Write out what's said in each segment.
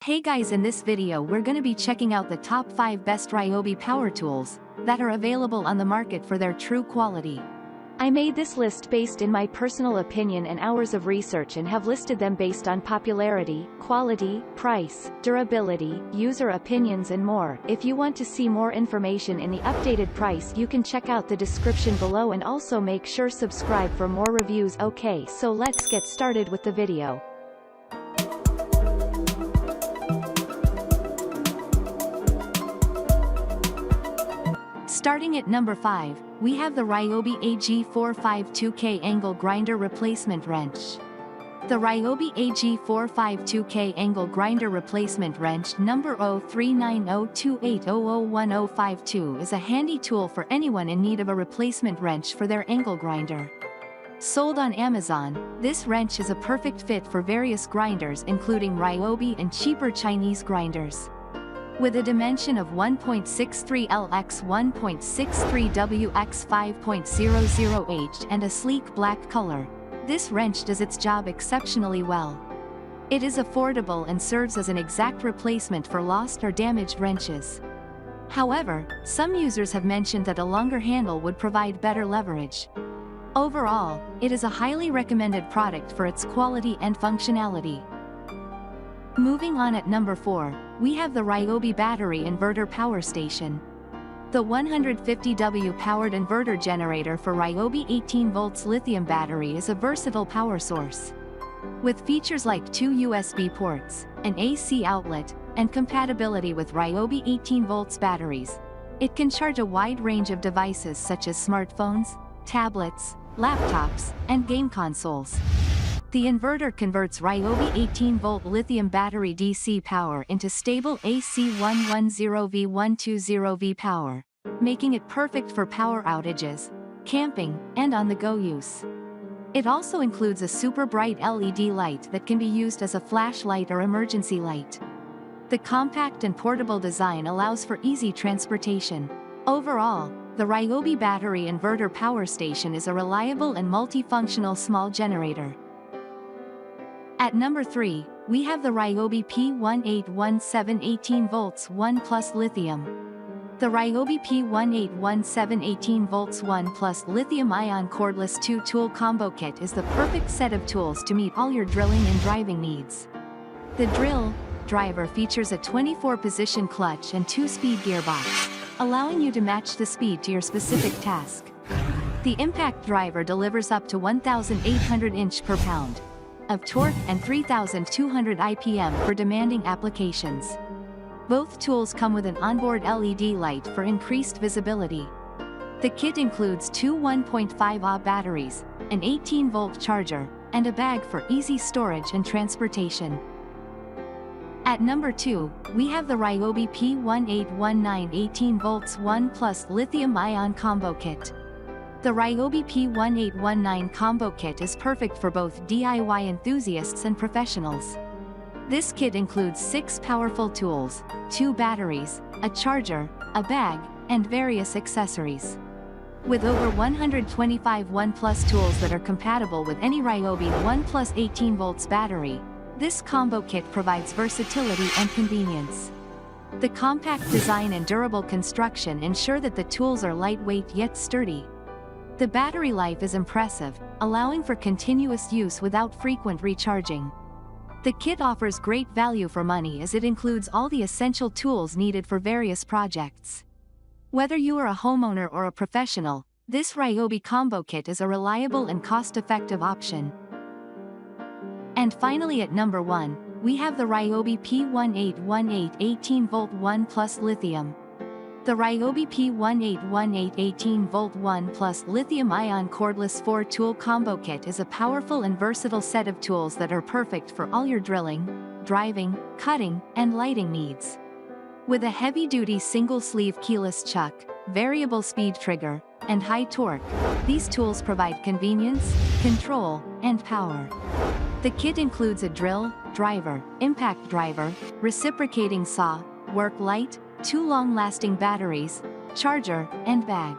Hey guys, in this video we're gonna be checking out the top 5 best Ryobi power tools that are available on the market for their true quality. I made this list based in my personal opinion and hours of research and have listed them based on popularity, quality, price, durability, user opinions and more. If you want to see more information in the updated price, you can check out the description below and also make sure subscribe for more reviews. Okay, so let's get started with the video. Starting at number 5, we have the Ryobi AG452K Angle Grinder Replacement Wrench. The Ryobi AG452K Angle Grinder Replacement Wrench number 039028001052 is a handy tool for anyone in need of a replacement wrench for their angle grinder. Sold on Amazon, this wrench is a perfect fit for various grinders including Ryobi and cheaper Chinese grinders. With a dimension of 1.63L x 1.63W x 5.00H and a sleek black color, this wrench does its job exceptionally well. It is affordable and serves as an exact replacement for lost or damaged wrenches. However, some users have mentioned that a longer handle would provide better leverage. Overall, it is a highly recommended product for its quality and functionality. Moving on at number 4, we have the Ryobi Battery Inverter Power Station. The 150W powered inverter generator for Ryobi 18 volts lithium battery is a versatile power source. With features like 2 USB ports, an AC outlet, and compatibility with Ryobi 18 volts batteries, it can charge a wide range of devices such as smartphones, tablets, laptops, and game consoles. The inverter converts Ryobi 18-volt lithium battery DC power into stable AC 110V120V power, making it perfect for power outages, camping, and on-the-go use. It also includes a super bright LED light that can be used as a flashlight or emergency light. The compact and portable design allows for easy transportation. Overall, the Ryobi Battery Inverter Power Station is a reliable and multifunctional small generator. At number 3, we have the Ryobi P1817 18 volts 1 plus lithium. The Ryobi P1817 18 volts 1 plus lithium-ion cordless 2-tool combo kit is the perfect set of tools to meet all your drilling and driving needs. The drill driver features a 24-position clutch and 2-speed gearbox, allowing you to match the speed to your specific task. The impact driver delivers up to 1,800 inch per pound of torque and 3,200 IPM for demanding applications. Both tools come with an onboard LED light for increased visibility. The kit includes 2 1.5Ah batteries, an 18-volt charger, and a bag for easy storage and transportation. At number 2, we have the Ryobi P1819 18 volts 1 plus lithium-ion combo kit. The Ryobi P1819 combo kit is perfect for both DIY enthusiasts and professionals. This kit includes 6 powerful tools, 2 batteries, a charger, a bag, and various accessories. With over 125 1 plus tools that are compatible with any Ryobi 1 plus 18 volts battery, this combo kit provides versatility and convenience. The compact design and durable construction ensure that the tools are lightweight yet sturdy. The battery life is impressive, allowing for continuous use without frequent recharging. The kit offers great value for money as it includes all the essential tools needed for various projects. Whether you are a homeowner or a professional, this Ryobi combo kit is a reliable and cost-effective option. And finally at number 1, we have the Ryobi P1818 18 volt 1 plus lithium. The Ryobi P1818 18 volt 1 plus lithium-ion cordless 4-tool combo kit is a powerful and versatile set of tools that are perfect for all your drilling, driving, cutting, and lighting needs. With a heavy-duty single-sleeve keyless chuck, variable speed trigger, and high torque, these tools provide convenience, control, and power. The kit includes a drill, driver, impact driver, reciprocating saw, work light, 2 long-lasting batteries, charger, and bag.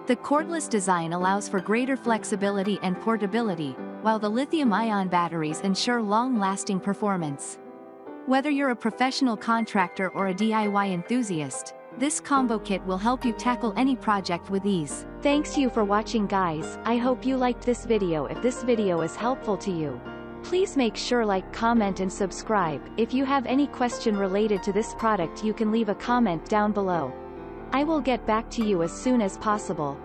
The cordless design allows for greater flexibility and portability, while the lithium-ion batteries ensure long-lasting performance. Whether you're a professional contractor or a DIY enthusiast, this combo kit will help you tackle any project with ease. Thanks you for watching, guys. I hope you liked this video. If this video is helpful to you, please make sure like, comment and subscribe. If you have any question related to this product, you can leave a comment down below. I will get back to you as soon as possible.